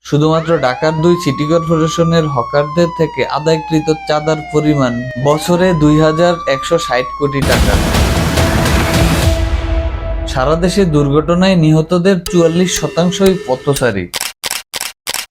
শুধুমাত্র ঢাকার 2 সিটি কর্পোরেশনের হকারদের থেকে আদায়কৃত চাঁদার পরিমাণ বছরে 2160 কোটি টাকা। সারা দেশে দুর্ঘটনায় নিহতদের 44%ই পথচারী।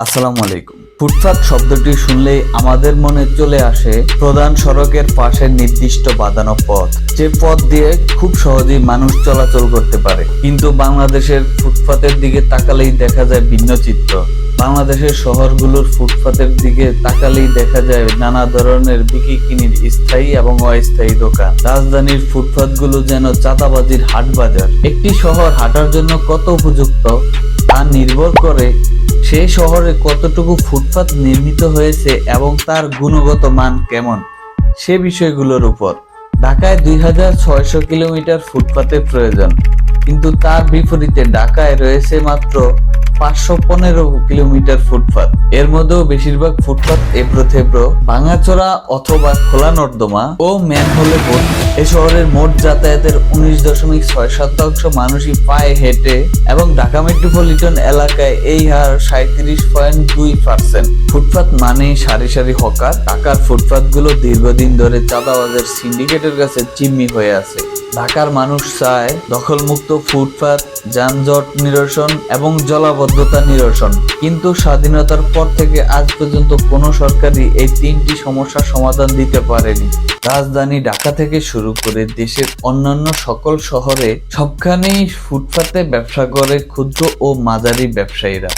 আসসালামু আলাইকুম। ফুটপাত শব্দটি শুনলেই আমাদের মনে চলে আসে প্রধান সড়কের পাশে নির্দিষ্ট বাঁধানো পথ, যে পথ দিয়ে খুব সহজেই মানুষ চলাচল করতে পারে। কিন্তু বাংলাদেশের ফুটপাতের দিকে তাকালেই দেখা যায় ভিন্ন চিত্র। বাংলাদেশের শহরগুলোর ফুটপাতের দিকে তাকালেই দেখা যায় নানা ধরনের বিকিকিনির স্থায়ী এবং অস্থায়ী দোকান। রাজধানীর ফুটপাতগুলো যেন চাঁদাবাজির হাট বাজার। একটি শহর হাঁটার জন্য কত উপযুক্ত তা নির্ভর করে সেই শহরে কতটুকু ফুটপাত নির্মিত হয়েছে এবং তার গুণগত মান কেমন সে বিষয়গুলোর উপর। ঢাকায় 2600 কিলোমিটার ফুটপাতের প্রয়োজন, কিন্তু তার বিপরীতে ঢাকায় রয়েছে মাত্র 515 কিলোমিটার ফুটপাত। এর মধ্যেও বেশিরভাগ ফুটপাত এবড়ো থেবড়ো, ভাঙাচোরা অথবা খোলা নর্দমা ও ম্যানহোলে ভর্তি। এ শহরের মোট যাতায়াতের 19.6% মানুষই পায়ে হেঁটে এবং ঢাকা মেট্রোপলিটন এলাকায় এই হার 37.2%। ফুটপাত মানেই সারি সারি হকার। ঢাকার ফুটপাতগুলো দীর্ঘদিন ধরে চাঁদাবাজের সিন্ডিকেটের কাছে জিম্মি হয়ে আছে। ঢাকার মানুষ চায় দখলমুক্ত ফুটপাত, যানজট নিরসন এবং জলাবদ্ধতা নিরসন, কিন্তু স্বাধীনতার পর থেকে আজ পর্যন্ত কোনো সরকারই এই তিনটি সমস্যার সমাধান দিতে পারেনি। রাজধানী ঢাকা থেকে শুরু করে দেশের অন্যান্য সকল শহরে সবখানেই ফুটপাতে ব্যবসা করে ক্ষুদ্র ও মাঝারি ব্যবসায়ীরা।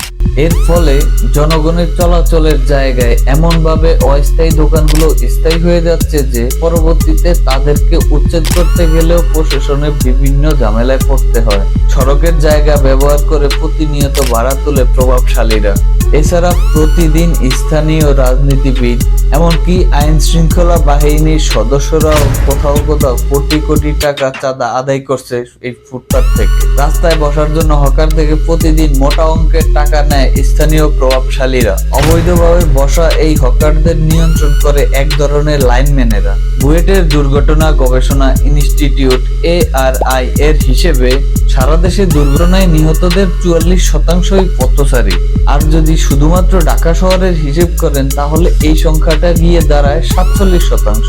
এর ফলে জনগণের চলাচলের জায়গায় এমনভাবে অস্থায়ী দোকানগুলো স্থায়ী হয়ে যাচ্ছে যে পরবর্তীতে তাদেরকে উচ্ছেদ করতে গেলেও প্রশাসনের বিভিন্ন ঝামেলায় পড়তে হয়। সড়কের জায়গা ব্যবহার করে প্রতিনিয়ত ভাড়া তোলে প্রভাবশালীরা। এছাড়া প্রতিদিন স্থানীয় রাজনীতিবিদ এমনকি আইন শৃঙ্খলা বাহিনীর সদস্যরাও কোথাও কোথাও কোটি কোটি টাকা চাঁদা আদায় করছে এই ফুটপাত থেকে। রাস্তায় বসার জন্য হকার থেকে প্রতিদিন মোটা অঙ্কের টাকা নেয় স্থানীয় প্রভাবশালীরা। অবৈধভাবে বসা এই হকারদের নিয়ন্ত্রণ করে এক ধরনের লাইনম্যানেরা। বুয়েটের দুর্ঘটনা গবেষণা ইনস্টিটিউট ARI এর হিসেবে সারা দেশে দুর্ঘটনায় নিহতদের 44%ই পথচারী। আর যদি শুধুমাত্র ঢাকা শহরের হিসেব করেন তাহলে এই সংখ্যাটা গিয়ে দাঁড়ায় 47%।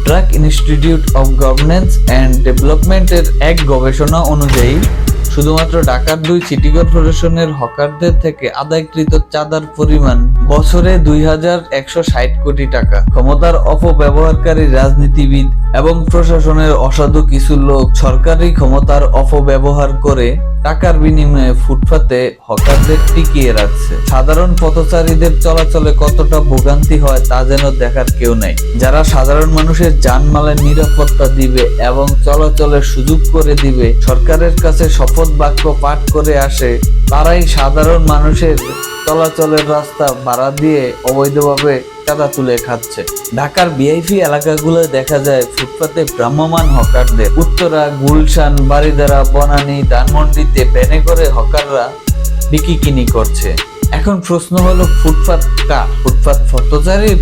Drug institute of governance and ডেভেলপমেন্টের এক গবেষণা অনুযায়ী শুধুমাত্র ঢাকার 2 সিটি কর্পোরেশনের হকারদের থেকে আদায়কৃত চাঁদার পরিমাণ বছরে 2160 কোটি টাকা। ক্ষমতার অপব্যবহারকারী রাজনীতিবিদ এবং প্রশাসনের অসাধু কিছু লোক সরকারি ক্ষমতার অপব্যবহার করে টাকার বিনিময়ে ফুটপাতে হকারদের টিকিয়ে রাখছে। সাধারণ পথচারীদের চলাচলে কতটা ভোগান্তি হয় তা যেন দেখার কেউ নেই। যারা সাধারণ মানুষের জানমালের নিরাপত্তা দিবে এবং চলাচলের সুযোগ করে দিবে, সরকারের কাছে শপথ বাক্য পাঠ করে আসে, তারাই সাধারণ মানুষের চলাচলের রাস্তা ভাড়া দিয়ে অবৈধভাবে চাঁদা তুলে খাচ্ছে। ঢাকার ভিআইপি এলাকাগুলো দেখা যায় ফুটপাতে ভ্রাম্যমান হকারদের। উত্তরা, গুলশান, বারিধারা, বনানী, ধানমন্ডিতে ভ্যানে করে হকাররা বিকিকিনি করছে। এখন প্রশ্ন হলো ফুটপাত কার? ফুটপাত পথচারীর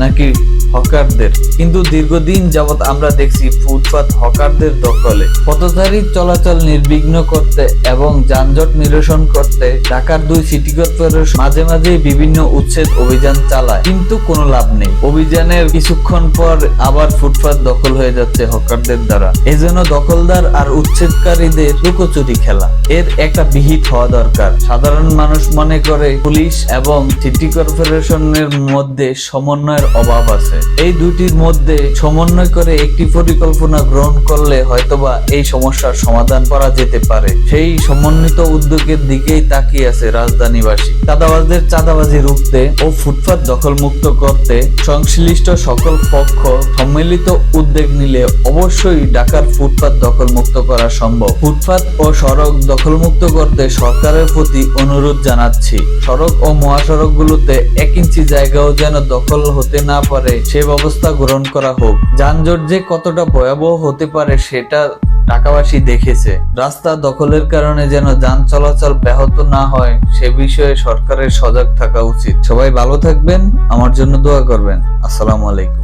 নাকি হকারদের? কিন্তু দীর্ঘদিন যাবৎ আমরা দেখছি ফুটপাত হকারদের দখলে। পথচারী চলাচল নির্বিঘ্ন করতে এবং যানজট নিরসন করতে ঢাকার 2 সিটি কর্পোরেশন মাঝে মাঝে বিভিন্ন উচ্ছেদ অভিযান চালায়, কিন্তু কোনো লাভ নেই। অভিযানের কিছুক্ষণ পর আবার ফুটপাত দখল হয়ে যাচ্ছে হকারদের দ্বারা। এজন্য দখলদার আর উচ্ছেদকারীদের লুকোচুরি খেলা। এর একটা বিহিত হওয়া দরকার। সাধারণ মানুষ মনে করে পুলিশ এবং সিটি কর্পোরেশনের মধ্যে সমন্বয়ের অভাব আছে। এই দুটির মধ্যে সমন্বয় করে একটি পরিকল্পনা গ্রহণ করলে হয়তোবা এই সমস্যার সমাধান করা যেতে পারে। সেই সমন্বিত উদ্যোগের দিকেই তাকিয়ে আছে রাজধানীবাসী। চাঁদাবাজদের চাঁদাবাজি রুখতে ও ফুটপাত দখলমুক্ত করতে সংশ্লিষ্ট সকল পক্ষ সম্মিলিত উদ্যোগ নিলে অবশ্যই ঢাকার ফুটপাত দখলমুক্ত করা সম্ভব। ফুটপাত ও সড়ক দখলমুক্ত করতে সরকারের প্রতি অনুরোধ জানাচ্ছি, সড়ক ও মহাসড়কগুলোতে 1 ইঞ্চি জায়গাও যেন দখল হতে না পারে সে ব্যবস্থা গ্রহণ করা হোক। যানজট যে কতটা ভয়াবহ হতে পারে সেটা ঢাকাবাসী দেখেছে। রাস্তা দখলের কারণে যেন যান চলাচল ব্যাহত না হয় সে বিষয়ে সরকারের সজাগ থাকা উচিত। সবাই ভালো থাকবেন, আমার জন্য দোয়া করবেন। আসসালামু আলাইকুম।